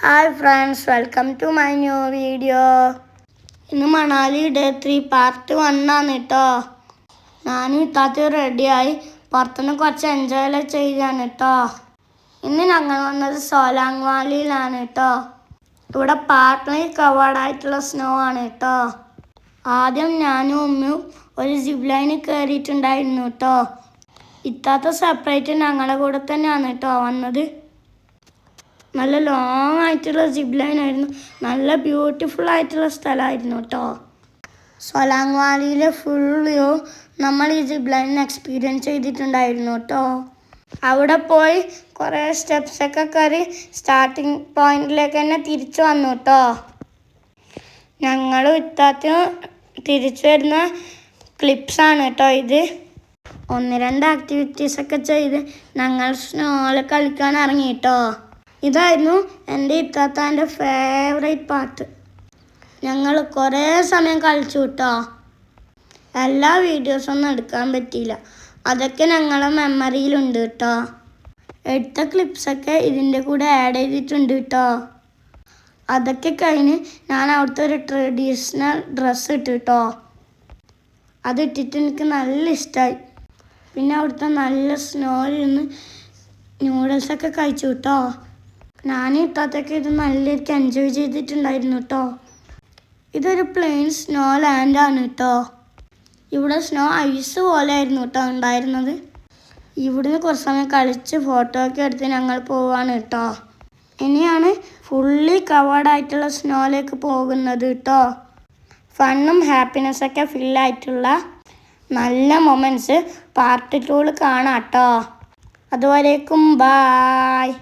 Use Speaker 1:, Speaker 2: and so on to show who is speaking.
Speaker 1: Hi friends, welcome to my new video. ഇന്ന് Manali day 3 part 1 ആണ് കേട്ടോ. ഞാൻ ഇത്താത്ത റെഡിയായി പുറത്തുനിന്ന് കുറച്ച് എൻജോയ് ചെയ്യാൻ കേട്ടോ. ഇന്ന് ഞങ്ങൾ വന്നത് സോലാങ് വാലിയിലാണ് കേട്ടോ. ഇവിടെ പാർട്ട്ലി കവേർഡായിട്ടുള്ള സ്നോ ആണ് കേട്ടോ. ആദ്യം ഞാനും ഉമ്മയും ഒരു സിപ്പ് ലൈനിൽ കയറിയിട്ടുണ്ടായിരുന്നു കേട്ടോ. ഇത്താത്ത സെപ്പറേറ്റ് ഞങ്ങളുടെ കൂടെ തന്നെയാണ് കേട്ടോ വന്നത്. നല്ല ലോങ് ആയിട്ടുള്ള സിപ്പ് ലൈൻ ആയിരുന്നു. നല്ല ബ്യൂട്ടിഫുൾ ആയിട്ടുള്ള സ്ഥലമായിരുന്നു കേട്ടോ. സോലാങ് വാലിയിലെ ഫുൾ വ്യൂ നമ്മൾ ഈ സിപ്പ് ലൈനിൽ എക്സ്പീരിയൻസ് ചെയ്തിട്ടുണ്ടായിരുന്നു കേട്ടോ. അവിടെ പോയി കുറേ സ്റ്റെപ്സൊക്കെ കയറി സ്റ്റാർട്ടിങ് പോയിന്റിലേക്ക് തന്നെ തിരിച്ചു വന്നു കേട്ടോ. ഞങ്ങൾ ഇത്താത്ത തിരിച്ചു വരുന്ന ക്ലിപ്സാണ് കേട്ടോ ഇത്. 1-2 ആക്ടിവിറ്റീസൊക്കെ ചെയ്ത് ഞങ്ങൾ സ്നോയിൽ കളിക്കാൻ ഇറങ്ങി കേട്ടോ. ഇതായിരുന്നു എൻ്റെ ഇത്താത്താൻ്റെ ഫേവറേറ്റ് പാർട്ട്. ഞങ്ങൾ കുറേ സമയം കളിച്ചു കേട്ടോ. എല്ലാ വീഡിയോസൊന്നും എടുക്കാൻ പറ്റിയില്ല. അതൊക്കെ ഞങ്ങളെ മെമ്മറിയിലുണ്ട് കേട്ടോ. എടുത്ത ക്ലിപ്സൊക്കെ ഇതിൻ്റെ കൂടെ ആഡ് ചെയ്തിട്ടുണ്ട് കേട്ടോ. അതൊക്കെ കഴിഞ്ഞ് ഞാൻ അവിടുത്തെ ഒരു ട്രഡീഷണൽ ഡ്രസ്സ് ഇട്ടു കേട്ടോ. അതിട്ടിട്ട് എനിക്ക് നല്ല ഇഷ്ടമായി. പിന്നെ അവിടുത്തെ നല്ല സ്നോയിൽ നിന്ന് നൂഡിൽസൊക്കെ കഴിച്ചു കേട്ടോ. ഞാൻ ഇത്താത്തൊക്കെ ഇത് നല്ലൊരു എൻജോയ് ചെയ്തിട്ടുണ്ടായിരുന്നു കേട്ടോ. ഇതൊരു പ്ലെയിൻ സ്നോ ലാൻഡാണ് കേട്ടോ. ഇവിടെ സ്നോ ഐസ് പോലെ ആയിരുന്നു കേട്ടോ ഉണ്ടായിരുന്നത്. ഇവിടുന്ന് കുറച്ച് സമയം കളിച്ച് ഫോട്ടോ ഒക്കെ എടുത്ത് ഞങ്ങൾ പോവാണ് കേട്ടോ. ഇനിയാണ് ഫുള്ളി കവേർഡായിട്ടുള്ള സ്നോയിലേക്ക് പോകുന്നത് കേട്ടോ. ഫണ്ണും ഹാപ്പിനെസ്സൊക്കെ ഫില്ലായിട്ടുള്ള നല്ല മൊമെൻറ്റ്സ് പാർട്ട് 2 കാണാം കേട്ടോ. അതുവരേക്കും ബായ്.